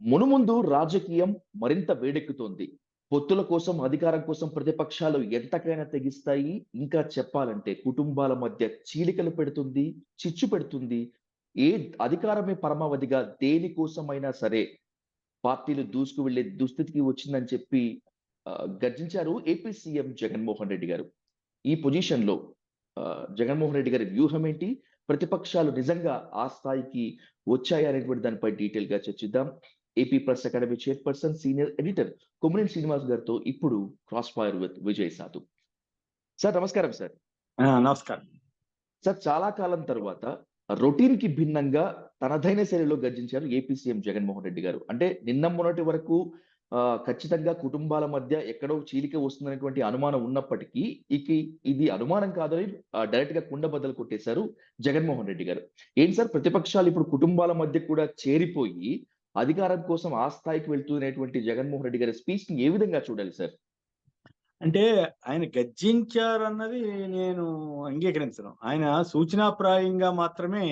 మునుముందు రాజకీయం మరింత వేడెక్కుతోంది. పొత్తుల కోసం, అధికారం కోసం ప్రతిపక్షాలు ఎంతకైనా తెగిస్తాయి. ఇంకా చెప్పాలంటే కుటుంబాల మధ్య చీలికలు పెడుతుంది, చిచ్చు పెడుతుంది. ఏ అధికారమే పరమావధిగా దేనికోసమైనా సరే పార్టీలు దూసుకు వెళ్లే దుస్థితికి వచ్చిందని చెప్పి గర్జించారు ఏపీ సీఎం జగన్మోహన్ రెడ్డి గారు. ఈ పొజిషన్‌లో జగన్మోహన్ రెడ్డి గారి వ్యూహం ఏంటి? ప్రతిపక్షాలు నిజంగా ఆ స్థాయికి వచ్చాయా అనేటువంటి దానిపై డీటెయిల్‌గా చర్చిద్దాం. AP press academy chairperson, senior editor Kommineni Srinivas గారితో ఇప్పుడు క్రాస్ ఫైర్ విత్ విజయ్ సాధు. సార్ నమస్కారం సార్. నమస్కారం. సార్ చాలా కాలం తరువాత రొటీన్‌కి భిన్నంగా తనదైన శైలిలో గర్జించారు ఏపీ సీఎం జగన్మోహన్ రెడ్డి గారు. అంటే నిన్న మొన్నటి వరకు ఖచ్చితంగా కుటుంబాల మధ్య ఎక్కడో చీలిక వస్తుందనేటువంటి అనుమానం ఉన్నప్పటికీ, ఇది అనుమానం కాదని డైరెక్ట్‌గా కుండబద్దలు కొట్టేశారు జగన్మోహన్ రెడ్డి గారు. ఏంటి సార్ ప్రతిపక్షాలు ఇప్పుడు కుటుంబాల మధ్య కూడా చేరిపోయి, అధికారం కోసం ఆ స్థాయికి వెళ్తున్నటువంటి జగన్మోహన్ రెడ్డి గారి స్పీచ్‌ని ఏ విధంగా చూడాలి సార్? అంటే ఆయన గర్జించారన్నది నేను అంగీకరించను. ఆయన సూచనాప్రాయంగా మాత్రమే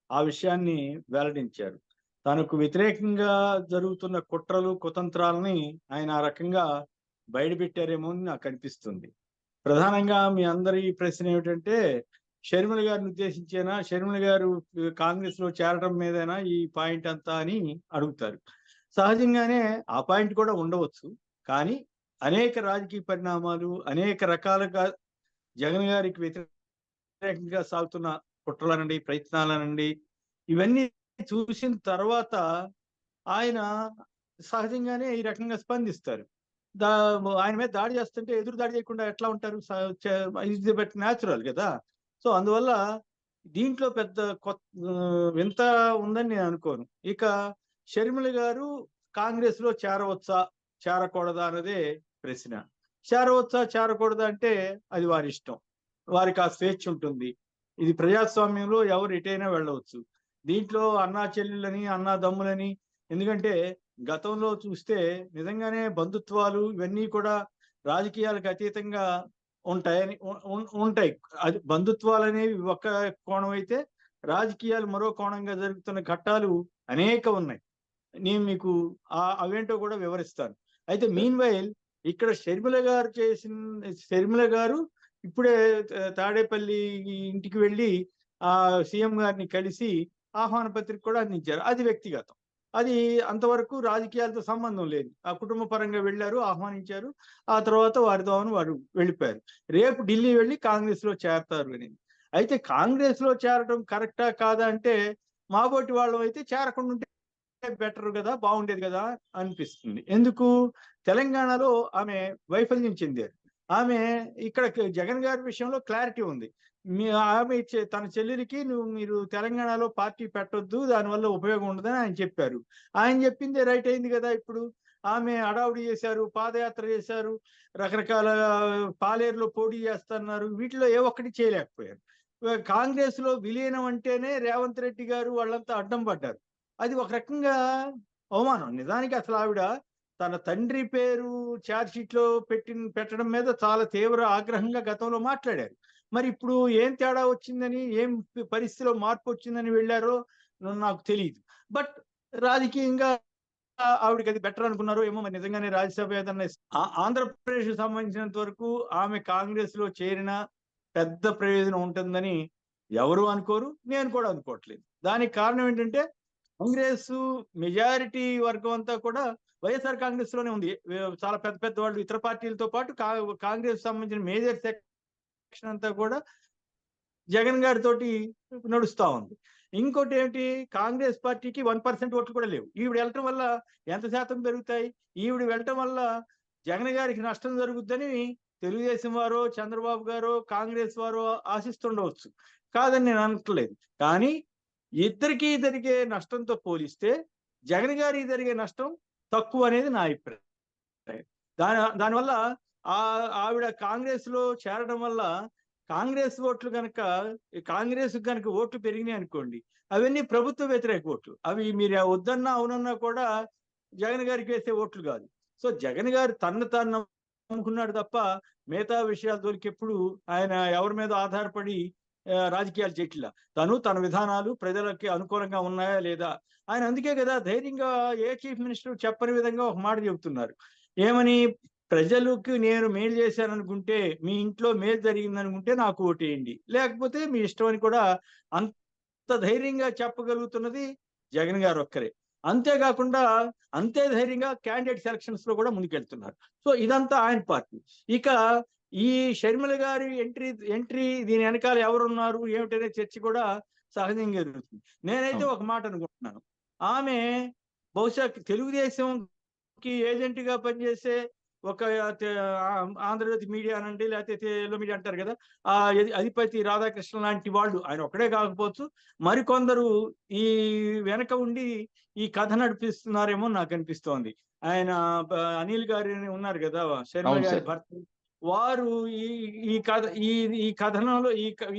ఆ విషయాన్ని వెల్లడించారు. తనకు వ్యతిరేకంగా జరుగుతున్న కుట్రలు, కుతంత్రాలని ఆయన ఆ రకంగా బయటపెట్టారేమో అని నాకు అనిపిస్తుంది. ప్రధానంగా మీ అందరి ప్రశ్న ఏమిటంటే, షర్మిల గారిని ఉద్దేశించేనా? షర్మిల గారు కాంగ్రెస్‌లో చేరడం మీదేనా ఈ పాయింట్ అంతా అని అడుగుతారు. సహజంగానే ఆ పాయింట్ కూడా ఉండవచ్చు. కానీ అనేక రాజకీయ పరిణామాలు, అనేక రకాలుగా జగన్ గారికి వ్యతిరేకంగా సాగుతున్న కుట్రలనండి, ప్రయత్నాలనండి, ఇవన్నీ చూసిన తర్వాత ఆయన సహజంగానే ఈ రకంగా స్పందిస్తారు. దా ఆయన మీద దాడి చేస్తుంటే ఎదురు దాడి చేయకుండా ఎట్లా ఉంటారు? ఈజ్ బట్ న్యాచురల్ కదా! సో, అందువల్ల దీంట్లో పెద్ద వింత ఉందని నేను అనుకోను. ఇక షర్మిల గారు కాంగ్రెస్‌లో చేరవచ్చా? చేరకూడదా? అన్నదే ప్రశ్న. చేరవచ్చా? చేరకూడదా? అంటే అది వారిష్టం. వారికి ఆ స్వేచ్ఛ ఉంటుంది. ఇది ప్రజాస్వామ్యంలో ఎవరు ఎటైనా వెళ్ళవచ్చు. దీంట్లో అన్నా చెల్లెళ్ళని, అన్నాదమ్ములని, ఎందుకంటే గతంలో చూస్తే నిజంగానే బంధుత్వాలు ఇవన్నీ కూడా రాజకీయాలకు అతీతంగా ఉంటాయని ఉంటాయి. అది బంధుత్వాలనేవి ఒక కోణం అయితే, రాజకీయాలు మరో కోణంగా జరుగుతున్న ఘట్టాలు అనేకం ఉన్నాయి. నేను మీకు అవేంటో కూడా వివరిస్తాను. అయితే మీన్‌వైల్ ఇక్కడ షర్మిల గారు ఇప్పుడే తాడేపల్లి ఇంటికి వెళ్లి సీఎం గారిని కలిసి ఆహ్వాన పత్రిక కూడా అందించారు. అది వ్యక్తిగతం. అది అంతవరకు రాజకీయాలతో సంబంధం లేదు. ఆ కుటుంబ పరంగా వెళ్లారు, ఆహ్వానించారు. ఆ తర్వాత వారి దోవన వారు వెళ్ళిపోయారు. రేపు ఢిల్లీ వెళ్లి కాంగ్రెస్‌లో చేరతారు అని. అయితే కాంగ్రెస్‌లో చేరడం కరెక్టా? కాదా? అంటే మాబోటి వాళ్ళమైతే చేరకుండా ఉంటే బెటర్ గదా! బాగుండేది గదా! అనిపిస్తుంది. ఎందుకు? తెలంగాణలో ఆమె వైఫల్యం చెందారు. ఆమె ఇక్కడ జగన్ గారి విషయంలో క్లారిటీ ఉంది. ఆమె తన చెల్లెలికి మీరు తెలంగాణలో పార్టీ పెట్టొద్దు. దానివల్ల ఉపయోగం ఉండదని ఆయన చెప్పారు. ఆయన చెప్పిందే రైట్ అయింది గదా! ఇప్పుడు. ఆమె హడావుడి చేశారు, పాదయాత్ర చేశారు, రకరకాల పాలేరులో పోటీ చేస్తన్నారు. వీటిలో ఏ ఒక్కటి చేయలేకపోయారు. కాంగ్రెస్‌లో విలీనం అంటేనే రేవంత్ రెడ్డి గారు వాళ్ళంతా అడ్డం పడ్డారు. అది ఒక రకంగా అవమానం. నిజానికి అసలు ఆవిడ తన తండ్రి పేరు చార్జ్ షీట్‌లో పెట్టడం మీద చాలా తీవ్ర ఆగ్రహంగా గతంలో మాట్లాడారు. మరి ఇప్పుడు ఏం తేడా వచ్చిందని, ఏం పరిస్థితిలో మార్పొచ్చిందని వెళ్లారో నాకు తెలీదు. బట్ రాజకీయంగా ఆవిడకి అది బెటర్ అనుకున్నారో ఏమో, మరి నిజంగానే రాజ్యసభ ఏదన్నా ఆంధ్రప్రదేశ్‌కి సంబంధించినంత వరకు ఆమె కాంగ్రెస్‌లో చేరినా పెద్ద ప్రయోజనం ఉంటుందని ఎవరు అనుకోరు. నేను కూడా అనుకోవట్లేదు. దానికి కారణం ఏంటంటే, కాంగ్రెస్ మెజారిటీ వర్గం అంతా కూడా వైఎస్ఆర్ కాంగ్రెస్ లోనే ఉంది. చాలా పెద్ద పెద్ద వాళ్ళు ఇతర పార్టీలతో పాటు కాంగ్రెస్ సంబంధించిన మేజర్ సెక్షన్ అంతా కూడా జగన్ గారితోటి నడుస్తా ఉంది. ఇంకోటి ఏంటి, కాంగ్రెస్ పార్టీకి 1% ఓట్లు కూడా లేవు. ఈవిడ వెళ్ళటం వల్ల ఎంత శాతం పెరుగుతాయి? ఈవిడ వెళ్ళటం వల్ల జగన్ గారికి నష్టం జరుగుద్దని తెలుగుదేశం వారో, చంద్రబాబు గారో, కాంగ్రెస్ వారో ఆశిస్తుండవచ్చు. కాదని నేను అనట్లేదు. కానీ ఇద్దరికీ జరిగే నష్టంతో పోలిస్తే జగన్ గారికి జరిగే నష్టం తక్కువ అనేది నా అభిప్రాయం. దానివల్ల ఆవిడ కాంగ్రెస్‌లో చేరడం వల్ల కాంగ్రెస్ ఓట్లు గనక ఓట్లు పెరిగినాయి అనుకోండి, అవన్నీ ప్రభుత్వ వ్యతిరేక ఓట్లు. అవి మీరు వద్దన్నా, అవునన్నా కూడా జగన్ గారికి వేసే ఓట్లు కాదు. సో, జగన్ గారు తనను తాను నమ్ముకున్నాడు తప్ప మిగతా విషయాల జోలికి ఎప్పుడు ఆయన ఎవరి మీద ఆధారపడి రాజకీయాలు చేయట్లా. తన విధానాలు ప్రజలకి అనుకూలంగా ఉన్నాయా లేదా ఆయన అందుకే కదా ధైర్యంగా ఏ చీఫ్ మినిస్టర్ చెప్పని విధంగా ఒక మాట చెబుతున్నారు. ఏమని? ప్రజలకు నేను మేలు చేశాననుకుంటే, మీ ఇంట్లో మేలు జరిగిందనుకుంటే నాకు ఓటేయండి, లేకపోతే మీ ఇష్టం అని కూడా అంత ధైర్యంగా చెప్పగలుగుతున్నది జగన్ గారు ఒక్కరే. అంతేకాకుండా అంతే ధైర్యంగా క్యాండిడేట్ సెలక్షన్స్ లో కూడా ముందుకెళ్తున్నారు. సో ఇదంతా ఆయన పార్టీ. ఇక ఈ షర్మిల గారి ఎంట్రీ దీని వెనకాల ఎవరున్నారు ఏమిటనే చర్చ కూడా సహజంగా జరుగుతుంది. నేనైతే అవును. ఒక మాట అనుకుంటున్నాను. ఆమె బహుశా తెలుగుదేశంకి ఏజెంట్ గా పనిచేసే ఒక ఆంధ్రజ్యోతి మీడియా అనండి, లేకపోతే తెలుగు మీడియా అంటారు కదా, ఆ అధిపతి రాధాకృష్ణ లాంటి వాళ్ళు, ఆయన ఒక్కడే కాకపోవచ్చు, మరికొందరు ఈ వెనక ఉండి ఈ కథ నడిపిస్తున్నారేమో నాకు అనిపిస్తోంది. ఆయన అనిల్ గారు ఉన్నారు కదా, శర్మ అవును గారి సార్. భర్త, వారు ఈ ఈ కథ ఈ ఈ కథనంలో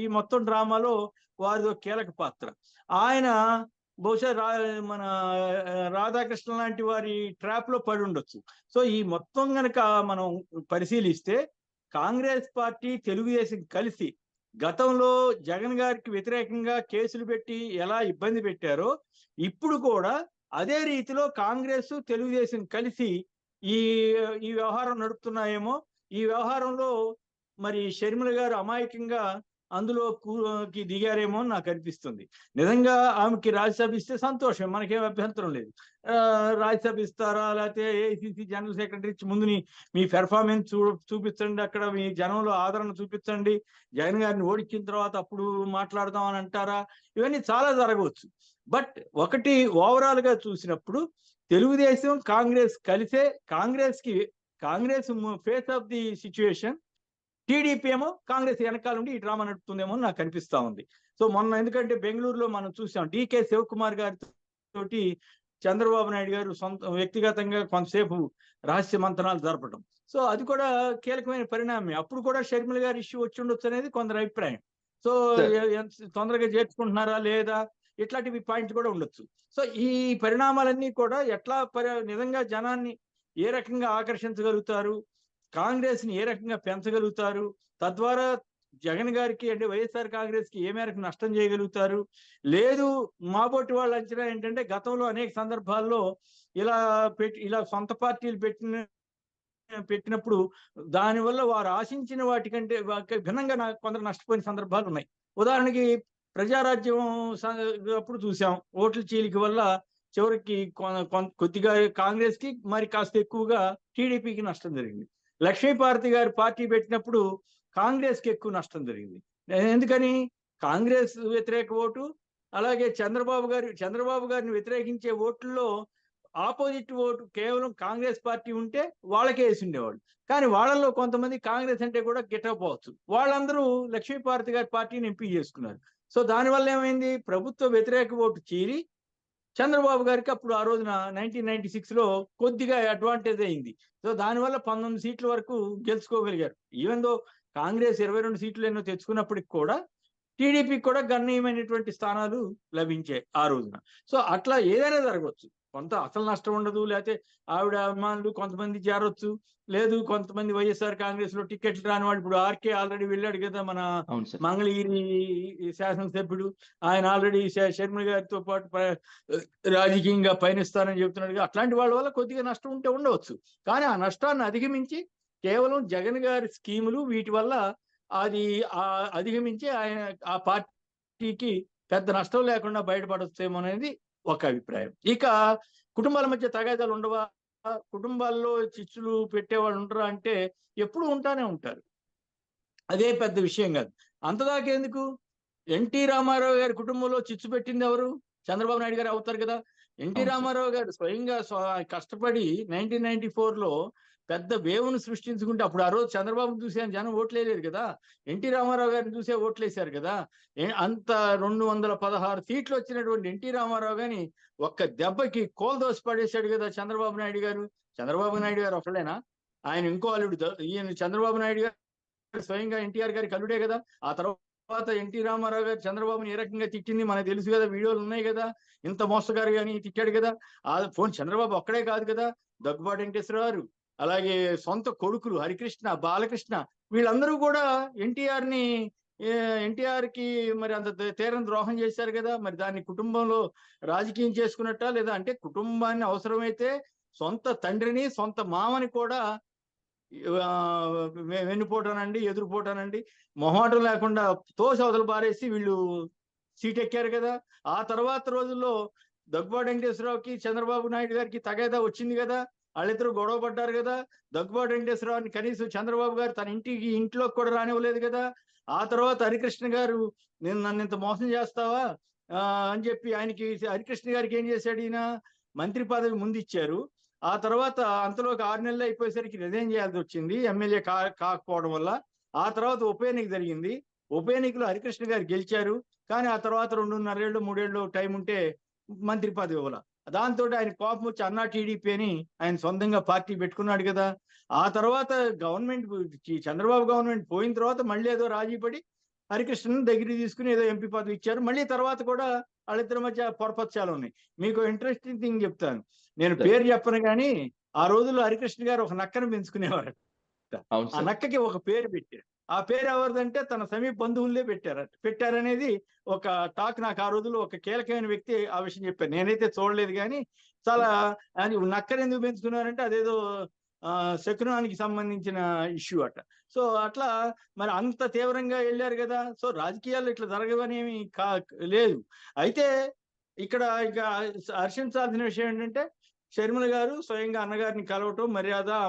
ఈ మొత్తం డ్రామాలో వారిదో కీలక పాత్ర. ఆయన బహుశా మన రాధాకృష్ణ లాంటి వారి ట్రాప్ లో పడి ఉండొచ్చు. సో ఈ మొత్తం గనక మనం పరిశీలిస్తే కాంగ్రెస్ పార్టీ తెలుగుదేశం కలిసి గతంలో జగన్ గారికి వ్యతిరేకంగా కేసులు పెట్టి ఎలా ఇబ్బంది పెట్టారో, ఇప్పుడు కూడా అదే రీతిలో కాంగ్రెస్ తెలుగుదేశం కలిసి ఈ ఈ వ్యవహారం నడుపుతున్నాయేమో. ఈ వ్యవహారంలో మరి షర్మిల గారు అమాయకంగా అందులో దిగారేమో అని నాకు అనిపిస్తుంది. నిజంగా ఆమెకి రాజ్యసభ ఇస్తే సంతోషం, మనకేం అభ్యంతరం లేదు. రాజ్యసభ ఇస్తారా, లేకపోతే ఏఐసిసి జనరల్ సెక్రటరీ ఇచ్చి ముందు మీ పెర్ఫార్మెన్స్ చూపించండి, అక్కడ మీ జనంలో ఆదరణ చూపించండి, జగన్ గారిని ఓడించిన తర్వాత అప్పుడు మాట్లాడదాం అని అంటారా? ఇవన్నీ చాలా జరగవచ్చు. బట్ ఒకటి ఓవరాల్ గా చూసినప్పుడు తెలుగుదేశం కాంగ్రెస్ కలిసే Congress face of the situation, TDP ఏమో కాంగ్రెస్ వెనకాల నుండి ఈ డ్రామా నడుపుతుందేమో నాకు అనిపిస్తా ఉంది. సో మొన్న ఎందుకంటే బెంగళూరులో మనం చూసాం, డికే శివకుమార్ గారి తోటి చంద్రబాబు నాయుడు గారు వ్యక్తిగతంగా కొంతసేపు రహస్య మంతనాలు జరపడం. సో అది కూడా కీలకమైన పరిణామమే. అప్పుడు కూడా షర్మిల గారి ఇష్యూ వచ్చి ఉండొచ్చు అనేది కొందరు అభిప్రాయం. So sir. తొందరగా చేర్చుకుంటున్నారా లేదా, ఇట్లాంటివి పాయింట్స్ కూడా ఉండొచ్చు. సో ఈ పరిణామాలన్నీ కూడా ఎట్లా నిజంగా జనాన్ని ఏ రకంగా ఆకర్షించగలుగుతారు, కాంగ్రెస్ ని ఏ రకంగా పెంచగలుగుతారు, తద్వారా జగన్ గారికి అంటే వైఎస్ఆర్ కాంగ్రెస్ కి ఏ మేరకు నష్టం చేయగలుగుతారు, లేదు మాబోటి వాళ్ళ అంచనా ఏంటంటే గతంలో అనేక సందర్భాల్లో ఇలా సొంత పార్టీలు పెట్టినప్పుడు దానివల్ల వారు ఆశించిన వాటికంటే భిన్నంగా కొందరు నష్టపోయిన సందర్భాలు ఉన్నాయి. ఉదాహరణకి ప్రజారాజ్యం అప్పుడు చూసాం, ఓట్ల చీలిక వల్ల చివరికి కొద్దిగా కాంగ్రెస్ కి మరి కాస్త ఎక్కువగా టీడీపీకి నష్టం జరిగింది. లక్ష్మీపార్వతి గారు పార్టీ పెట్టినప్పుడు కాంగ్రెస్ కి ఎక్కువ నష్టం జరిగింది. ఎందుకని? కాంగ్రెస్ వ్యతిరేక ఓటు, అలాగే చంద్రబాబు గారిని వ్యతిరేకించే ఓట్లలో ఆపోజిట్ ఓటు కేవలం కాంగ్రెస్ పార్టీ ఉంటే వాళ్ళకే వేసి ఉండేవాళ్ళు. కానీ వాళ్ళల్లో కొంతమంది కాంగ్రెస్ అంటే కూడా గిట్టకపోవచ్చు, వాళ్ళందరూ లక్ష్మీపార్వతి గారి పార్టీని ఎంపీ చేసుకున్నారు. సో దానివల్ల ఏమైంది? ప్రభుత్వ వ్యతిరేక ఓటు చీరి చంద్రబాబు గారికి అప్పుడు ఆ రోజున 1996లో కొద్దిగా అడ్వాంటేజ్ అయింది. సో దానివల్ల 19 సీట్ల వరకు గెలుచుకోగలిగారు. ఈవెన్ దో కాంగ్రెస్ 22 సీట్లు ఎన్నో తెచ్చుకున్నప్పటికి కూడా టీడీపీకి కూడా గణనీయమైనటువంటి స్థానాలు లభించాయి ఆ రోజున. సో అట్లా ఏదైనా జరగవచ్చు. కొంత అసలు నష్టం ఉండదు, లేకపోతే ఆవిడ అభిమానులు కొంతమంది చేరొచ్చు, లేదు కొంతమంది వైఎస్ఆర్ కాంగ్రెస్ లో టికెట్లు రాని వాళ్ళు, ఇప్పుడు ఆర్కే ఆల్రెడీ వెళ్ళాడు కదా, మన అవును సార్. మంగళగిరి శాసనసభ్యుడు, ఆయన ఆల్రెడీ షర్మిల గారితో పాటు రాజకీయంగా పయనిస్తానని చెప్తున్నాడు. అట్లాంటి వాళ్ళ వల్ల కొద్దిగా నష్టం ఉంటే ఉండవచ్చు. కానీ ఆ నష్టాన్ని అధిగమించి కేవలం జగన్ గారి స్కీములు వీటి వల్ల అది అధిగమించి ఆయన ఆ పార్టీకి పెద్ద నష్టం లేకుండా బయటపడొచ్చేమో అనేది ఒక అభిప్రాయం. ఇక కుటుంబాల మధ్య తగాదాలు ఉండవా, కుటుంబాల్లో చిచ్చులు పెట్టేవాళ్ళు ఉండరా అంటే ఎప్పుడు ఉంటానే ఉంటారు. అదే పెద్ద విషయం కాదు. అంతదాకా ఎందుకు? ఎన్టీ రామారావు గారి కుటుంబంలో చిచ్చు పెట్టింది ఎవరు? చంద్రబాబు నాయుడు గారు అవుతారు కదా. ఎన్టీ అవును సార్. రామారావు గారు స్వయంగా కష్టపడి 1994లో పెద్ద వేవ్ను సృష్టించుకుంటే, అప్పుడు ఆ రోజు చంద్రబాబును చూసే జనం ఓట్లేయలేదు కదా, ఎన్టీ రామారావు గారిని చూసే ఓట్లేశారు కదా. అంత 216 సీట్లు వచ్చినటువంటి ఎన్టీ రామారావు గారిని ఒక్క దెబ్బకి కోల్దోసి పడేశాడు కదా చంద్రబాబు నాయుడు గారు. చంద్రబాబు నాయుడు గారు ఒకళ్ళేనా? ఆయన ఇంకో అల్లుడు ఈయన చంద్రబాబు నాయుడు గారు స్వయంగా ఎన్టీఆర్ గారికి అల్లుడే కదా. ఆ తర్వాత ఎన్టీ రామారావు గారు చంద్రబాబుని ఏ రకంగా తిట్టింది మనకు తెలుసు కదా, వీడియోలు ఉన్నాయి కదా, ఇంత మోసగారు అని తిట్టాడు కదా. చంద్రబాబు ఒక్కడే కాదు కదా, దగ్గుబాటి వెంకటేశ్వరరావు గారు, అలాగే సొంత కొడుకులు హరికృష్ణ, బాలకృష్ణ, వీళ్ళందరూ కూడా ఎన్టీఆర్ ని ఎన్టీఆర్ కి మరి అంత తీరని ద్రోహం చేశారు కదా, మరి దాన్ని కుటుంబంలో రాజకీయం చేసుకున్నట్ట లేదా? అంటే కుటుంబాన్ని అవసరమైతే సొంత తండ్రిని సొంత మామని కూడా ఆ, వెన్నుపోటానండి, ఎదురుపోటానండి, మొహమాటం లేకుండా తోసి అవతల పారేసి వీళ్ళు సీట్ ఎక్కారు కదా. ఆ తర్వాత రోజుల్లో దగ్గుబాటి వెంకటేశ్వరరావుకి చంద్రబాబు నాయుడు గారికి తగాదా వచ్చింది కదా, వాళ్ళిద్దరూ గొడవ పడ్డారు కదా. దగ్గుబాటి వెంకటేశ్వరరావుని కనీసం చంద్రబాబు గారు తన ఇంట్లోకి కూడా రానివ్వలేదు కదా. ఆ తర్వాత హరికృష్ణ గారు, నేను నన్ను ఇంత మోసం చేస్తావా అని చెప్పి ఆయనకి, హరికృష్ణ గారికి ఏం చేశాడు ఈయన, మంత్రి పదవి ముందు ఇచ్చారు. ఆ తర్వాత అంతలోకి 6 నెలలు అయిపోయేసరికి రిజైన్ చేయాల్సి వచ్చింది ఎమ్మెల్యే కాకపోవడం వల్ల. ఆ తర్వాత ఉప ఎన్నిక జరిగింది. ఉప ఎన్నికలో హరికృష్ణ గారు గెలిచారు. కానీ ఆ తర్వాత 2.5 ఏళ్ళు 3 ఏళ్ళు టైం ఉంటే మంత్రి పదవి ఇవ్వాల. దాంతో ఆయన కోపం వచ్చి అన్నా టీడీపీ అని ఆయన సొంతంగా పార్టీ పెట్టుకున్నాడు కదా. ఆ తర్వాత గవర్నమెంట్, చంద్రబాబు గవర్నమెంట్ పోయిన తర్వాత మళ్ళీ ఏదో రాజీ పడి హరికృష్ణన్ దగ్గరికి తీసుకుని ఏదో ఎంపీ పదవి ఇచ్చారు. మళ్ళీ తర్వాత కూడా వాళ్ళిద్దరి మధ్య పొరపచ్చాలు ఉన్నాయి. మీకు ఇంట్రెస్టింగ్ థింగ్ చెప్తాను, నేను పేరు చెప్పను కానీ ఆ రోజుల్లో హరికృష్ణ గారు ఒక నక్కను పెంచుకునేవారు. ఆ నక్కకి ఒక పేరు పెట్టారు. ఆ పేరు ఎవరిదంటే తన సమీప బంధువులే పెట్టారనేది ఒక టాక్. నాకు ఆ రోజుల్లో ఒక కీలకమైన వ్యక్తి ఆ విషయం చెప్పారు. నేనైతే చూడలేదు కానీ చాలా నక్కను ఎందుకు పెంచుకున్నారంటే అదేదో శకునానికి సంబంధించిన ఇష్యూ అట. సో అట్లా మరి అంత తీవ్రంగా వెళ్ళారు కదా. సో రాజకీయాల్లో ఇట్లా జరగవనేమి లేదు. అయితే ఇక్కడ ఇక హర్షించాల్సిన విషయం ఏంటంటే షర్మిల గారు స్వయంగా అన్నగారిని కలవటం,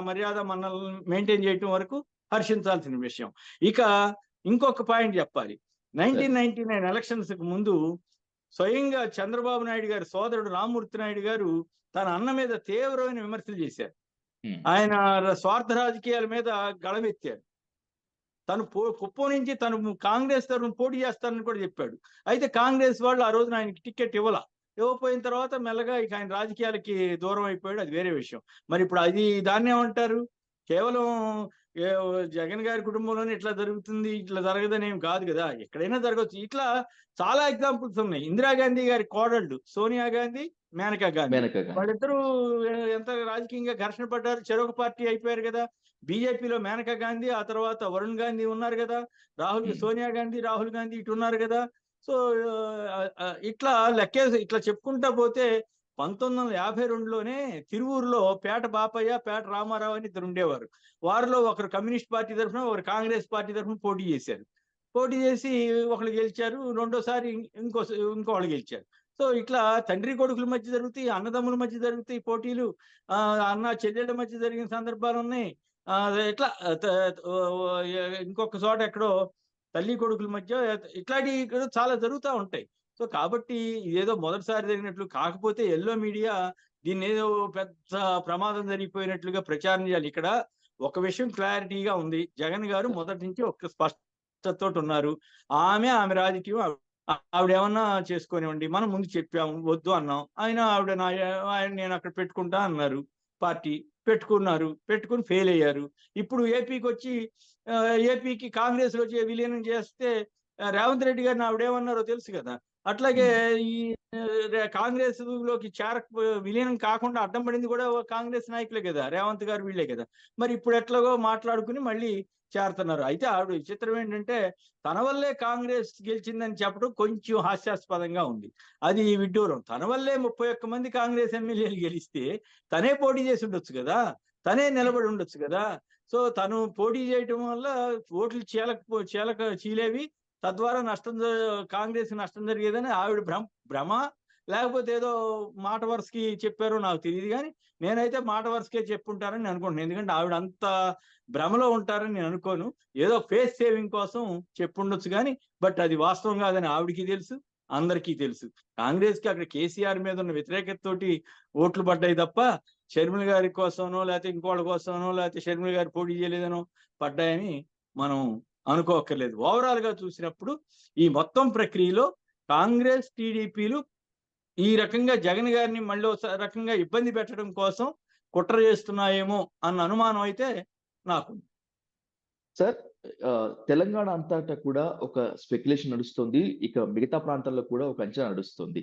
మర్యాద మన్నలను మెయింటైన్ చేయటం వరకు హర్షించాల్సిన విషయం. ఇక ఇంకొక పాయింట్ చెప్పాలి. 1999 ఎలక్షన్స్ కు ముందు స్వయంగా చంద్రబాబు నాయుడు గారి సోదరుడు రామ్మూర్తి నాయుడు గారు తన అన్న మీద తీవ్రమైన విమర్శలు చేశారు. ఆయన స్వార్థ రాజకీయాల మీద గళమెత్తారు. తను కుప్పం నుంచి తను కాంగ్రెస్ తరఫున పోటీ చేస్తానని కూడా చెప్పాడు. అయితే కాంగ్రెస్ వాళ్ళు ఆ రోజున ఆయనకి టికెట్ ఇవ్వపోయిన తర్వాత మెల్లగా ఇక ఆయన రాజకీయాలకి దూరం అయిపోయాడు. అది వేరే విషయం. మరి ఇప్పుడు దాన్ని ఏమంటారు? కేవలం జగన్ గారి కుటుంబంలోనే ఇట్లా జరుగుతుంది, ఇట్లా జరగదని ఏం కాదు కదా, ఎక్కడైనా జరగవచ్చు. ఇట్లా చాలా ఎగ్జాంపుల్స్ ఉన్నాయి. ఇందిరాగాంధీ గారి కోడళ్ళు సోనియా గాంధీ, మేనకా గాంధీ, వాళ్ళిద్దరూ ఎంత రాజకీయంగా ఘర్షణ పడ్డారు, చెరొక పార్టీ అయిపోయారు కదా. బీజేపీలో మేనకా గాంధీ, ఆ తర్వాత వరుణ్ గాంధీ ఉన్నారు కదా, సోనియా గాంధీ, రాహుల్ గాంధీ ఇటు ఉన్నారు కదా. సో ఇట్లా ఇట్లా చెప్పుకుంటా పోతే 1952లోనే తిరువూరులో పేట బాపయ్య, పేట రామారావు అని ఇద్దరు ఉండేవారు. వారిలో ఒకరు కమ్యూనిస్ట్ పార్టీ తరఫున, ఒకరు కాంగ్రెస్ పార్టీ తరఫున పోటీ చేశారు. పోటీ చేసి ఒకళ్ళు గెలిచారు, రెండోసారి ఇంకోళ్ళు గెలిచారు. సో ఇట్లా తండ్రి కొడుకుల మధ్య జరుగుతాయి, అన్నదమ్ముల మధ్య జరుగుతాయి పోటీలు, అన్న చెల్లెళ్ళ మధ్య జరిగిన సందర్భాలు ఉన్నాయి. ఇట్లా ఇంకొక చోట ఎక్కడో తల్లి కొడుకుల మధ్య ఇట్లాంటివి చాలా జరుగుతూ ఉంటాయి. సో కాబట్టి ఇదేదో మొదటిసారి జరిగినట్లు కాకపోతే ఎల్లో మీడియా దీన్ని ఏదో పెద్ద ప్రమాదం జరిగిపోయినట్లుగా ప్రచారం చేయాలి. ఇక్కడ ఒక విషయం క్లారిటీగా ఉంది, జగన్ గారు మొదటి నుంచి ఒక స్పష్టతతో ఉన్నారు. ఆమె రాజకీయం, ఆవిడ ఏమన్నా చేసుకోనివ్వండి, మనం ముందు చెప్పాము, వద్దు అన్నాం. ఆయన నేను అక్కడ పెట్టుకుంటా అన్నారు, పార్టీ పెట్టుకుని ఫెయిల్ అయ్యారు. ఇప్పుడు ఏపీకి వచ్చి ఏపీకి కాంగ్రెస్ లో విలీనం చేస్తే రేవంత్ రెడ్డి గారిని ఆవిడేమన్నారో తెలుసు కదా. అట్లాగే ఈ కాంగ్రెస్ లోకి విలీనం కాకుండా అడ్డం పడింది కూడా కాంగ్రెస్ నాయకులే కదా, రేవంత్ గారు వీళ్ళే కదా. మరి ఇప్పుడు ఎట్లాగో మాట్లాడుకుని మళ్ళీ చేరుతున్నారు. అయితే ఆవిడ విచిత్రం ఏంటంటే తన వల్లే కాంగ్రెస్ గెలిచిందని చెప్పడం కొంచెం హాస్యాస్పదంగా ఉంది. అది విడ్డూరం. తన వల్లే 31 మంది కాంగ్రెస్ ఎమ్మెల్యేలు గెలిస్తే తనే పోటీ చేసి ఉండొచ్చు కదా, తనే నిలబడి ఉండొచ్చు కదా. సో తను పోటీ చేయటం వల్ల ఓట్లు చీలేవి, తద్వారా కాంగ్రెస్ నష్టం జరిగేదని ఆవిడ భ్రమ, లేకపోతే ఏదో మాట వరుసకి చెప్పారో నాకు తెలియదు. కానీ నేనైతే మాట వరుసకే చెప్పుంటారని అనుకుంటున్నాను. ఎందుకంటే ఆవిడ అంత భ్రమలో ఉంటారని నేను అనుకోను. ఏదో ఫేస్ సేవింగ్ కోసం చెప్పుండొచ్చు కానీ బట్ అది వాస్తవం కాదని ఆవిడకి తెలుసు, అందరికీ తెలుసు. కాంగ్రెస్ కి అక్కడ కేసీఆర్ మీద ఉన్న వ్యతిరేకతతోటి ఓట్లు పడ్డాయి తప్ప షర్మిల గారి కోసమనో లేకపోతే ఇంకోళ్ళ కోసమనో లేకపోతే షర్మిల గారు పోటీ చేయలేదనో పడ్డాయని మనం అనుకోక్కర్లేదు. ఓవరాల్ గా చూసినప్పుడు ఈ మొత్తం ప్రక్రియలో కాంగ్రెస్ టీడీపీలు ఈ రకంగా జగన్ గారిని మళ్ళీ రకంగా ఇబ్బంది పెట్టడం కోసం కుట్ర చేస్తున్నాయేమో అన్న అనుమానం అయితే నాకు. సార్, తెలంగాణ అంతటా కూడా ఒక స్పెక్యులేషన్ నడుస్తుంది, ఇక మిగతా ప్రాంతాల్లో కూడా ఒక అంచనా నడుస్తుంది.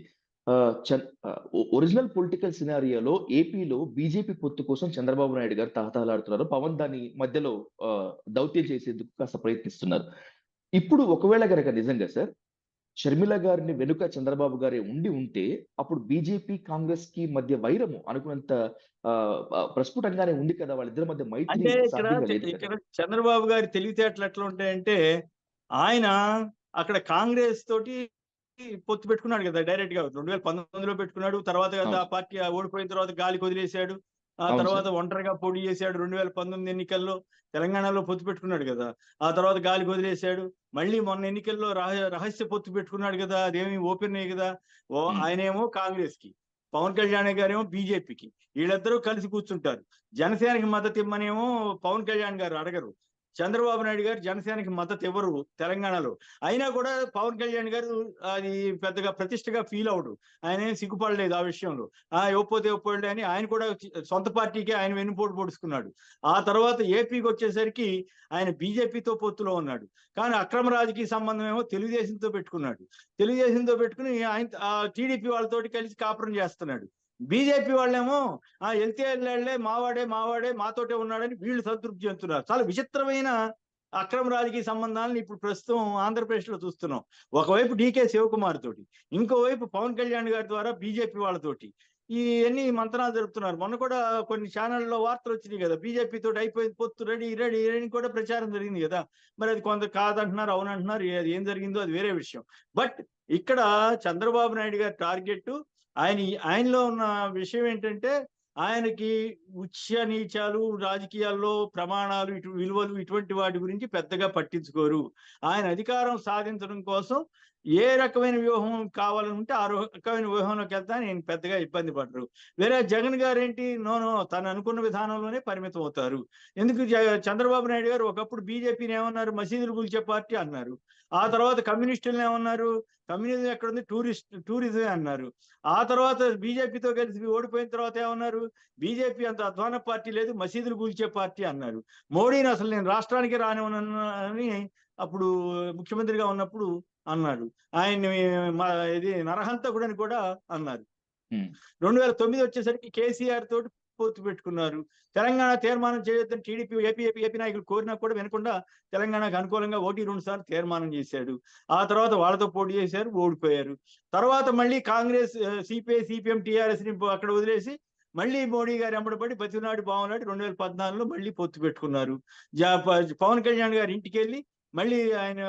ఒరిజినల్ పొలిటికల్ సినారియోలో ఏపీలో బీజేపీ పొత్తు కోసం చంద్రబాబు నాయుడు గారు తహతహలాడుతున్నారు. పవన్ దాని మధ్యలో దౌత్యం చేసేందుకు కాస్త ప్రయత్నిస్తున్నారు. ఇప్పుడు ఒకవేళ గనక నిజంగా సార్ షర్మిల గారిని వెనుక చంద్రబాబు గారే ఉండి ఉంటే, అప్పుడు బీజేపీ, కాంగ్రెస్‌కి మధ్య వైరము అనుకున్నంత ప్రస్ఫుటంగానే ఉంది కదా! వాళ్ళిద్దరి మధ్య మైత్రి అంటే సాధ్యంగా లేదు కదా! ఇక్కడ చంద్రబాబు గారి తెలివితేటలు ఎట్లా ఉంటాయంటే, ఆయన అక్కడ కాంగ్రెస్ తోటి పొత్తు పెట్టుకున్నాడు కదా! డైరెక్ట్‌గా 2019లో పెట్టుకున్నాడు. తర్వాత అవును. ఆ పార్టీ ఓడిపోయిన తర్వాత గాలికి వదిలేసాడు. ఆ అవును తర్వాత సార్. ఒంటరిగా పోటీ చేశాడు 2019 ఎన్నికల్లో. తెలంగాణలో పొత్తు పెట్టుకున్నాడు కదా! ఆ తర్వాత గాలికి వదిలేసాడు. మళ్ళీ మొన్న ఎన్నికల్లో రహస్య పొత్తు పెట్టుకున్నాడు కదా! అదేమి ఓపెనే కదా! హ్మ్. ఆయనేమో కాంగ్రెస్‌కి, పవన్ కళ్యాణ్ గారేమో బీజేపీకి. వీళ్ళిద్దరూ కలిసి కూర్చుంటారు. జనసేనకి మద్దతు ఇమ్మనేమో పవన్ కళ్యాణ్ గారు అడగరు. చంద్రబాబు నాయుడు గారు జనసేనకి మద్దతు ఇవ్వరు తెలంగాణలో. అయినా కూడా పవన్ కళ్యాణ్ గారు అది పెద్దగా ప్రతిష్టగా ఫీల్ అవ్వడు. ఆయనేం సిగ్గుపడలేదు ఆ విషయంలో. ఇవ్వకపోతే ఇవ్వకపోలే అని ఆయన కూడా సొంత పార్టీకే ఆయన వెన్నుపోటు పొడుచుకున్నాడు. ఆ తర్వాత ఏపీకొచ్చేసరికి ఆయన బీజేపీతో పొత్తులో ఉన్నాడు. కానీ అక్రమ రాజకీయ సంబంధం ఏమో తెలుగుదేశంతో పెట్టుకున్నాడు. తెలుగుదేశంతో పెట్టుకుని ఆయన టీడీపీ వాళ్ళతోటి కలిసి కాపురం చేస్తున్నాడు. బీజేపీ వాళ్ళేమో ఎళ్తే ఎళ్ళాడులే మావాడే, మావాడే మాతోటే ఉన్నాడని వీళ్ళు సంతృప్తి చెందుతున్నారు. చాలా విచిత్రమైన అక్రమ రాజకీయ సంబంధాలను ఇప్పుడు ప్రస్తుతం ఆంధ్రప్రదేశ్‌లో చూస్తున్నాం. ఒకవైపు డీకే శివకుమార్ తోటి, ఇంకోవైపు పవన్ కళ్యాణ్ గారి ద్వారా బీజేపీ వాళ్ళతోటి. ఇయన్నీ మంతనాలు జరుపుతున్నారు. మొన్న కూడా కొన్ని ఛానెల్‌లో వార్తలొచ్చినాయి గదా! బీజేపీ తోటి అయిపోయింది పొత్తు రెడీ, రెడీ అని కూడా ప్రచారం జరిగింది గదా! మరి అది కొంత కాదంటున్నారు, అవునంటున్నారు. అది ఏం జరిగిందో అది వేరే విషయం. బట్ ఇక్కడ చంద్రబాబు నాయుడు గారి టార్గెట్టు ఆయనలో ఉన్న విషయం ఏంటంటే, ఆయనకి ఉచ్చ నీచాలు, రాజకీయాల్లో ప్రమాణాలు, విలువలు ఇటువంటి వాటి గురించి పెద్దగా పట్టించుకోరు. ఆయన అధికారం సాధించడం కోసం ఏ రకమైన వ్యూహం కావాలనుంటే ఆ రకమైన వ్యూహంలోకెళ్తా ఆయన పెద్దగా ఇబ్బంది పడరు. వేరే జగన్ గారేంటి నో, నో తను అనుకున్న విధానంలోనే పరిమితం అవుతారు. ఎందుకు చంద్రబాబు నాయుడు గారు ఒకప్పుడు బీజేపీని ఏమన్నారు? మసీదులు కూల్చే పార్టీ అన్నారు. ఆ తర్వాత కమ్యూనిస్టుల్ని ఏమన్నారు? కమ్యూనిజం ఎక్కడుంది? టూరిజమే అన్నారు. ఆ తర్వాత బీజేపీతో కలిసి ఓడిపోయిన తర్వాత ఏమన్నారు? బీజేపీ అంత అధ్వాన పార్టీ లేదు, మసీదులు కూల్చే పార్టీ అన్నారు. మోడీని అసలు నేను రాష్ట్రానికి రానివ్వనని అని అప్పుడు ముఖ్యమంత్రిగా ఉన్నప్పుడు అన్నాడు. ఆయన్ని మ ఇది నరహంతకుడని కూడా అన్నారు. హ్మ్. 2009 వచ్చేసరికి కేసీఆర్ తోటి పొత్తు పెట్టుకున్నారు. తెలంగాణ తీర్మానం చేయొద్దని టీడీపీ, ఏపీ నాయకులు కోరినా కూడా వినకుండా తెలంగాణకు అనుకూలంగా 1, 2 సార్లు తీర్మానం చేశాడు. ఆ తర్వాత వాళ్ళతో పోటీ చేశారు, ఓడిపోయారు. తర్వాత మళ్ళీ కాంగ్రెస్, సిపిఐ, సిపిఎం, టీఆర్ఎస్‌ని అక్కడ వదిలేసి మళ్ళీ మోడీ గారు ఎంబడపడి బతిమిలాడి బావులాడి 2014లో మళ్ళీ పొత్తు పెట్టుకున్నారు. జ ప పవన్ కళ్యాణ్ గారి ఇంటికెళ్ళి మళ్ళీ ఆయన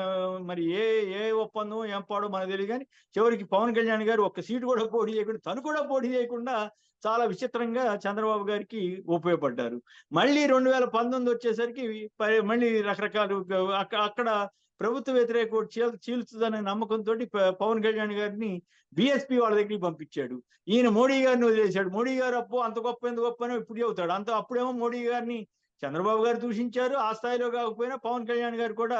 మరి ఏ ఏ ఒప్పందమో, ఏం పాడో మనకు తెలీదు గానీ చివరికి పవన్ కళ్యాణ్ గారు ఒక్క సీటు కూడా పోటీ చేయకుండా, తను కూడా పోటీ చేయకుండా చాలా విచిత్రంగా చంద్రబాబు గారికి ఉపయోగపడ్డారు. మళ్ళీ 2019 వచ్చేసరికి మళ్ళీ రకరకాలు అక్కడ ప్రభుత్వ వ్యతిరేక ఓటు చీల్చుదనే నమ్మకంతోటి పవన్ కళ్యాణ్ గారిని బీఎస్పీ వాళ్ళ దగ్గరికి పంపించాడు. ఈయన మోడీ గారిని వదిలేశాడు. మోడీ గారు అబ్బో అంత గొప్ప ఎంత గొప్పనో ఇప్పుడు చెబుతాడు. అప్పుడేమో మోడీ గారిని చంద్రబాబు గారు దూషించారు. ఆ స్థాయిలో కాకపోయినా పవన్ కళ్యాణ్ గారు కూడా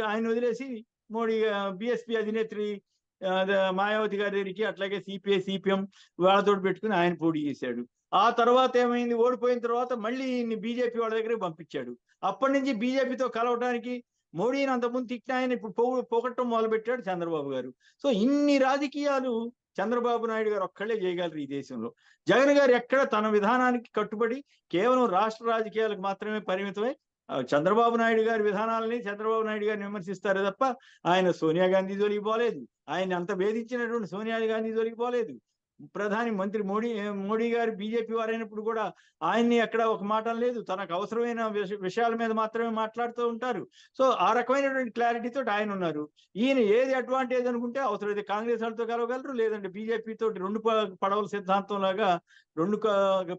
ఆయన వదిలేసి మోడీ బీఎస్పీ అధినేత్రి మాయావతి గారి దగ్గరికి, అట్లాగే సిపిఐ, సిపిఎం వాళ్ళతోటి పెట్టుకుని ఆయన పోటీ చేశాడు. ఆ తర్వాత ఏమైంది? ఓడిపోయిన తర్వాత మళ్ళీ ఈయన్ని బీజేపీ వాళ్ళ దగ్గరికి పంపించాడు. అప్పటి నుంచి బీజేపీతో కలవడానికి మోడీని అంతకుముందు తిట్టిన ఆయన ఇప్పుడు పొగట్టం మొదలుపెట్టాడు చంద్రబాబు గారు. సో ఇన్ని రాజకీయాలు చంద్రబాబు నాయుడు గారు ఒక్కళ్ళే చేయగలరు ఈ దేశంలో. జగన్ గారు ఎక్కడ తన విధానానికి కట్టుబడి కేవలం రాష్ట్ర రాజకీయాలకు మాత్రమే పరిమితమై చంద్రబాబు నాయుడు గారి విధానాలని చంద్రబాబు నాయుడు గారిని విమర్శిస్తారే తప్ప ఆయన సోనియా గాంధీ జోలికి పోలేదు. ఆయన్ని అంత వేధించినటువంటి సోనియా గాంధీ జోలికి పోలేదు. ప్రధాని మంత్రి మోడీ గారు బీజేపీ వారైనప్పుడు కూడా ఆయన్ని ఎక్కడ ఒక మాట లేదు. తనకు అవసరమైన విషయాల మీద మాత్రమే మాట్లాడుతూ ఉంటారు. సో ఆ రకమైనటువంటి క్లారిటీతోటి ఆయన ఉన్నారు. ఈయన ఏది అడ్వాంటేజ్ అనుకుంటే అవసరమైతే కాంగ్రెస్ వాళ్ళతో కలవగలరు, లేదంటే బీజేపీ తోటి 2 పడవల సిద్ధాంతం లాగా 2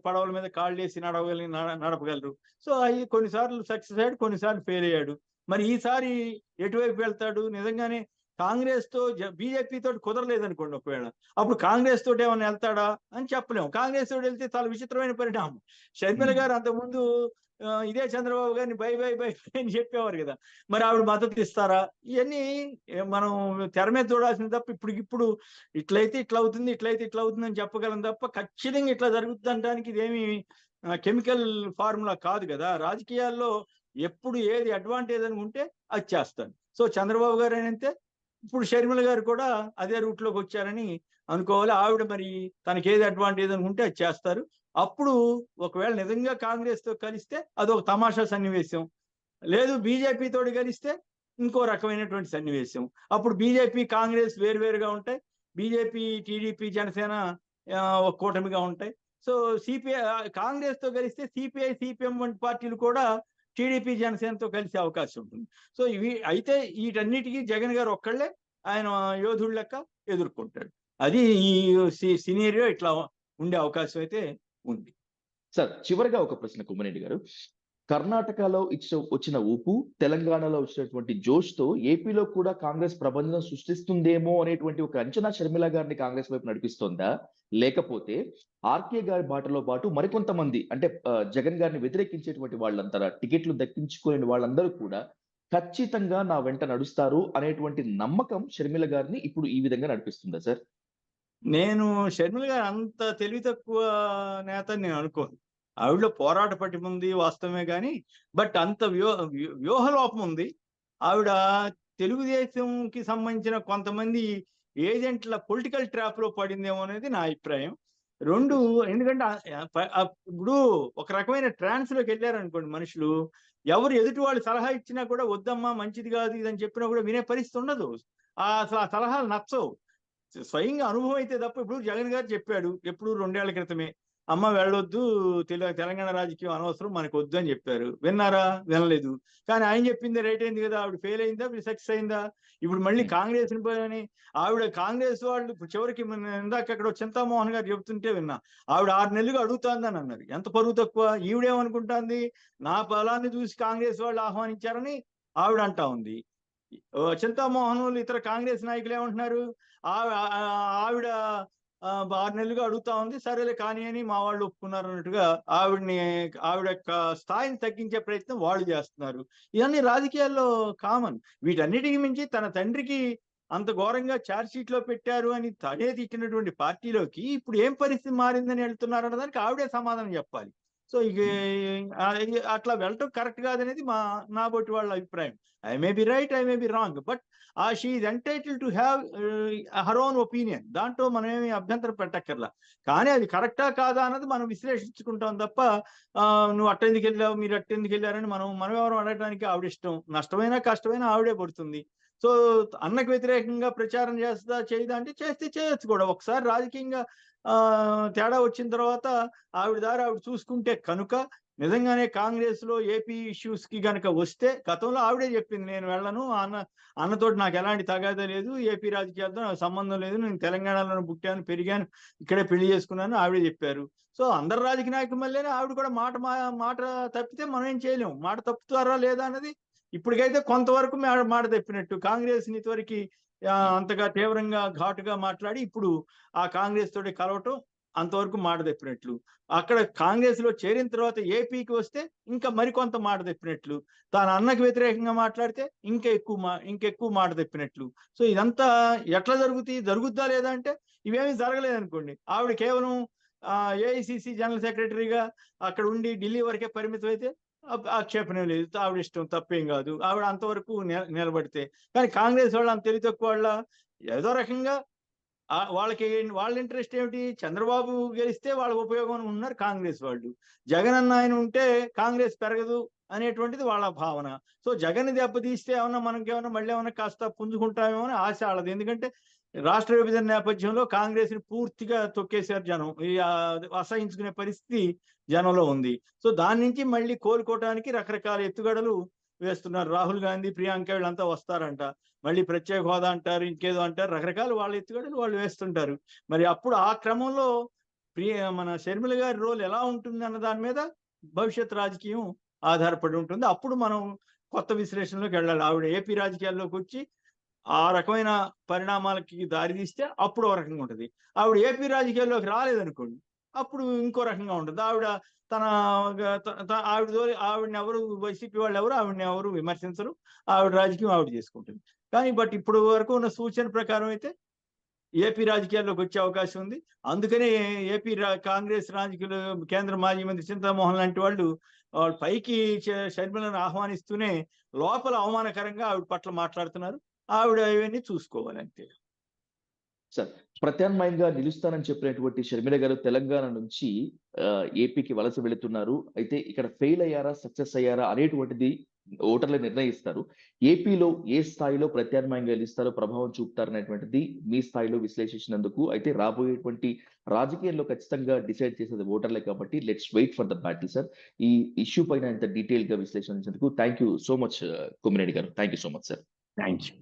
పడవల మీద కాళ్ళేసి నడపగలరు. సో అయి కొన్నిసార్లు సక్సెస్ అయ్యాడు, కొన్నిసార్లు ఫెయిల్ అయ్యాడు. మరి ఈసారి ఎటువైపు వెళ్తాడు? నిజంగానే కాంగ్రెస్‌తో బీజేపీ తోటి కుదరలేదనుకోండి ఒకవేళ. అప్పుడు కాంగ్రెస్ తోటి ఏమన్నా ఎళ్తాడా అని చెప్పలేం. కాంగ్రెస్ తోటి ఎళ్తే చాలా విచిత్రమైన పరిణామం. షర్మిల హ్మ్. గారు అంతకుముందు ఇదే చంద్రబాబు గారిని బై బై బై అని చెప్పేవారు గదా! మరి ఆవిడ మద్దతు ఇస్తారా? ఇయన్నీ మనం తెర మీద చూడాల్సింది తప్ప ఇప్పటికిప్పుడు ఇట్లయితే ఇట్లా అవుతుంది, ఇట్లయితే ఇట్లా అవుతుందని చెప్పగలం తప్ప ఖచ్చితంగా ఇట్లా జరుగుతుందనడానికి ఇదేమి కెమికల్ ఫార్ములా కాదు గదా! రాజకీయాల్లో ఎప్పుడు ఏది అడ్వాంటేజ్ అనుకుంటే అది చేస్తారు. సో చంద్రబాబు గారేనంతే ఇప్పుడు షర్మిల గారు కూడా అదే రూట్‌లోకి వచ్చారని అనుకోవాలి. ఆవిడ మరి తనకేది అడ్వాంటేజ్ అనుకుంటే అది చేస్తారు. అప్పుడు ఒకవేళ నిజంగా కాంగ్రెస్‌తో కలిస్తే అదొక తమాషా సన్నివేశం. లేదు బీజేపీ తోటి కలిస్తే ఇంకో రకమైనటువంటి సన్నివేశం. అప్పుడు బీజేపీ, కాంగ్రెస్ వేరువేరుగా ఉంటాయి. బీజేపీ, టీడీపీ, జనసేన ఒక కూటమిగా ఉంటాయి. సో, కాంగ్రెస్‌తో కలిస్తే సిపిఐ, సిపిఎం వంటి పార్టీలు కూడా టీడీపీ, జనసేనతో కలిసే అవకాశం ఉంటుంది. సో, అయితే వీటన్నిటికి జగన్ గారు ఒక్కళ్ళే ఆయన యోధుడు లెక్క ఎదుర్కొంటాడు. అది ఈ సినారియో ఇట్లా ఉండే అవకాశం అయితే ఉంది. సార్, చివరగా ఒక ప్రశ్న కొమ్మినేని గారు. కర్ణాటకలో వచ్చిన ఊపు, తెలంగాణలో వచ్చినటువంటి జోష్‌తో ఏపీలో కూడా కాంగ్రెస్ ప్రభంజనం సృష్టిస్తుందేమో అనేటువంటి ఒక అంచనా షర్మిల గారిని కాంగ్రెస్ వైపు నడిపిస్తోందా? లేకపోతే ఆర్‌కే గారి బాటలో పాటు మరికొంతమంది అంటే జగన్ గారిని వ్యతిరేకించేటువంటి వాళ్ళంతా టికెట్లు దక్కించుకునే వాళ్ళందరూ కూడా ఖచ్చితంగా నా వెంట నడుస్తారు అనేటువంటి నమ్మకం షర్మిల గారిని ఇప్పుడు ఈ విధంగా నడిపిస్తుందా సార్? నేను షర్మిల గారు అంత తెలివి తక్కువ నేత అని నేను అనుకోను. ఆవిడలో పోరాట పటిమ ఉంది వాస్తవమే గాని, బట్ అంత వ్యూహ లోపం ఉంది. ఆవిడ తెలుగుదేశంకి సంబంధించిన కొంతమంది ఏజెంట్ల పొలిటికల్ ట్రాప్‌లో పడిందేమో అనేది నా అభిప్రాయం. 2 ఎందుకంటే ఇప్పుడు ఒక రకమైన ట్రాన్స్‌లోకెళ్లారనుకోండి మనుషులు. ఎవరు ఎదుటి వాళ్ళు సలహా ఇచ్చినా కూడా వద్దమ్మా మంచిది కాదు ఇదని చెప్పినా కూడా వినే పరిస్థితి ఉండదు. అసలు ఆ సలహాలు నచ్చవు. స్వయంగా అనుభవం అయితే తప్ప ఇప్పుడు జగన్ గారు చెప్పాడు. ఎప్పుడు 2 ఏళ్ల క్రితమే. అమ్మ వెళ్ళొద్దు. తెలంగాణ రాజకీయం అనవసరం మనకొద్దు అని చెప్పారు. విన్నారా? వినలేదు. కానీ ఆయన చెప్పిందే రైట్ అయింది కదా! ఆవిడ ఫెయిల్ అయిందా? సక్సెస్ అయిందా? ఇప్పుడు మళ్ళీ హ్మ్. కాంగ్రెస్‌ని పోని ఆవిడ కాంగ్రెస్ వాళ్ళు ఇప్పుడు చివరికి ఇందాక ఎక్కడో చింతామోహన్ గారు చెప్తుంటే విన్నా. ఆవిడ 6 నెలలుగా అడుగుతోందని అన్నారు. ఎంత పరువు తక్కువ. ఈవిడేమనుకుంటాంది? నా బలాన్ని చూసి కాంగ్రెస్ వాళ్ళు ఆహ్వానించారని ఆవిడ అంటా ఉంది. చింతామోహన్ ఇతర కాంగ్రెస్ నాయకులు ఏమంటున్నారు? ఆవిడ 6 నెలలుగా అడుగుతా ఉంది. సరేలే కాని అని మా వాళ్ళు ఒప్పుకున్నారు అన్నట్టుగా ఆవిడ యొక్క స్థాయిని తగ్గించే ప్రయత్నం వాళ్ళు చేస్తున్నారు. ఇవన్నీ రాజకీయాల్లో కామన్. వీటన్నిటికి మించి తన తండ్రికి అంత ఘోరంగా చార్జ్ షీట్‌లో పెట్టారు అని తనే తిట్టినటువంటి పార్టీలోకి ఇప్పుడు ఏం పరిస్థితి మారిందని వెళ్తున్నారన్న దానికి ఆవిడే సమాధానం చెప్పాలి. సో, అట్లా వెళ్ళటం కరెక్ట్ కాదనేది నా బోటి వాళ్ళ అభిప్రాయం. I may be right, I may be wrong. But she is entitled to have her own opinion. దాంట్లో మనమేమి అభ్యంతరం పెట్టక్కర్లా. కానీ అది కరెక్టా కాదా అన్నది మనం విశ్లేషించుకుంటాం తప్ప నువ్వు అట్టెందుకెళ్ళావు, మీరు అట్టెందుకెళ్లారని మనం ఎవరం అడగడానికి ఆవిడిష్టం. నష్టమైనా, కష్టమైనా ఆవిడే పడుతుంది. సో, అన్నకు వ్యతిరేకంగా ప్రచారం చేస్తదా, చేయదా అంటే చేస్తే చేయొచ్చు కూడా. ఒకసారి రాజకీయంగా తేడా వచ్చిన తర్వాత ఆవిడ దారి ఆవిడ చూసుకుంటే కనుక నిజంగానే కాంగ్రెస్‌లో ఏపీ ఇష్యూస్‌కి గనక వస్తే గతంలో ఆవిడే చెప్పింది. నేను వెళ్ళను. అన్నతోటి నాకు ఎలాంటి తగాదా లేదు. ఏపీ రాజకీయాలతో నాకు సంబంధం లేదు. నేను తెలంగాణలోనే పుట్టాను, పెరిగాను. ఇక్కడే పెళ్లి చేసుకున్నాను ఆవిడే చెప్పారు. సో, అందరు రాజకీయ నాయకుల మళ్ళేనే ఆవిడ కూడా మాట తప్పితే మనం ఏం చేయలేం. మాట తప్పుతారా లేదా అన్నది ఇప్పటికైతే కొంతవరకు మాట తప్పినట్టు. కాంగ్రెస్‌ని ఇదివరకి హ్మ్. అంతగా తీవ్రంగా ఘాటుగా మాట్లాడి ఇప్పుడు ఆ కాంగ్రెస్ తోటి కలవటం అంతవరకు మాట తప్పినట్లు. అక్కడ కాంగ్రెస్‌లో చేరిన తర్వాత ఏపీకి వస్తే ఇంకా మరికొంత మాట తప్పినట్లు. తాను అన్నకి వ్యతిరేకంగా మాట్లాడితే ఇంకెక్కువ మాట తప్పినట్లు. సో, ఇదంతా ఎట్లా జరుగుద్దా లేదా అంటే ఇవేమీ జరగలేదనుకోండి. ఆవిడ కేవలం ఏఐసీసీ జనరల్ సెక్రటరీగా అక్కడ ఉండి ఢిల్లీ వరకే పరిమితమైతే ఆక్షేపణేం లేదు. ఆవిడ ఇష్టం తప్పేం గాదు. ఆవిడ అంతవరకు నిలబడితే. కానీ కాంగ్రెస్ వాళ్ళు అంత తెలివి తక్కువోళ్ళా? ఏదో రకంగా వాళ్ళ ఇంట్రెస్ట్ ఏమిటి? చంద్రబాబు గెలిస్తే వాళ్ళకి ఉపయోగం అని ఉన్నారు కాంగ్రెస్ వాళ్ళు. జగన్ అన్న ఆయన ఉంటే కాంగ్రెస్ పెరగదు అనేటువంటిది వాళ్ళ భావన. సో, జగన్‌ని దెబ్బతీస్తే మనకేమన్నా మళ్ళీ ఏమన్నా కాస్త పుంజుకుంటామేమో అని ఆశ ఆళ్ళది. ఎందుకంటే రాష్ట్ర విభజన నేపథ్యంలో కాంగ్రెస్‌ని పూర్తిగా తొక్కేసారు జనం. అసహించుకునే పరిస్థితి జనంలో ఉంది. సో, దాని నుంచి మళ్ళీ కోలుకోవటానికి రకరకాల ఎత్తుగడలు వేస్తున్నారు. రాహుల్ గాంధీ, ప్రియాంక వీళ్ళంతా వస్తారంట. మళ్ళీ ప్రత్యేక హోదా అంటారు, ఇంకేదో అంటారు. రకరకాల వాళ్ళ ఎత్తుగడలు వాళ్ళు వేస్తుంటారు. మరి అప్పుడు ఆ క్రమంలో మన షర్మిల గారి రోల్ ఎలా ఉంటుందన్న దాని మీద భవిష్యత్ రాజకీయం ఆధారపడి ఉంటుంది. అప్పుడు మనం కొత్త విశ్లేషణలోకెళ్ళాలి. ఆవిడ ఏపీ రాజకీయాల్లోకొచ్చి ఆ రకమైన పరిణామాలకి దారితీస్తే అప్పుడు ఓ రకంగా ఉంటది. ఆవిడ ఏపీ రాజకీయాల్లోకి రాలేదనుకోండి, అప్పుడు ఇంకో రకంగా ఉంటది. ఆవిడ తన గ త త ఆవిడనెవరు వైసీపీ వాళ్ళెవరు ఆవిడనెవరు విమర్శించరు. ఆవిడ రాజకీయం ఆవిడ చేసుకుంటుంది. కానీ ఇప్పుడు వరకు ఉన్న సూచన ప్రకారం అయితే ఏపీ రాజకీయాల్లోకొచ్చే అవకాశం ఉంది. అందుకనే ఏపీ కాంగ్రెస్ రాజకీయాలు కేంద్ర మాజీ మంత్రి చింతామోహన్ లాంటి వాళ్ళు పైకి షర్మిలను ఆహ్వానిస్తూనే లోపల అవమానకరంగా ఆవిడ పట్ల మాట్లాడుతున్నారు. ఆవిడ ఇవన్నీ చూసుకోవాలి అంతే. సార్, ప్రత్యామ్నాయంగా నిలుస్తానని చెప్పినటువంటి షర్మిల గారు తెలంగాణ నుంచి ఏపీకి వలస వెళుతున్నారు. అయితే ఇక్కడ ఫెయిల్ అయ్యారా? సక్సెస్ అయ్యారా? అనేటువంటిది ఓటర్లే నిర్ణయిస్తారు. ఏపీలో ఏ స్థాయిలో ప్రత్యామ్నాయంగా గెలుస్తారో, ప్రభావం చూపుతారనేటువంటిది మీ స్థాయిలో విశ్లేషించినందుకు, అయితే రాబోయేటువంటి రాజకీయాల్లో ఖచ్చితంగా డిసైడ్ చేసేది ఓటర్లే కాబట్టి let's wait for the battle sir. ఈ ఇష్యూ పైన ఇంత డీటెయిల్‌గా విశ్లేషించినందుకు thank you so much Kommineni garu. Thank you so much sir. Thank you.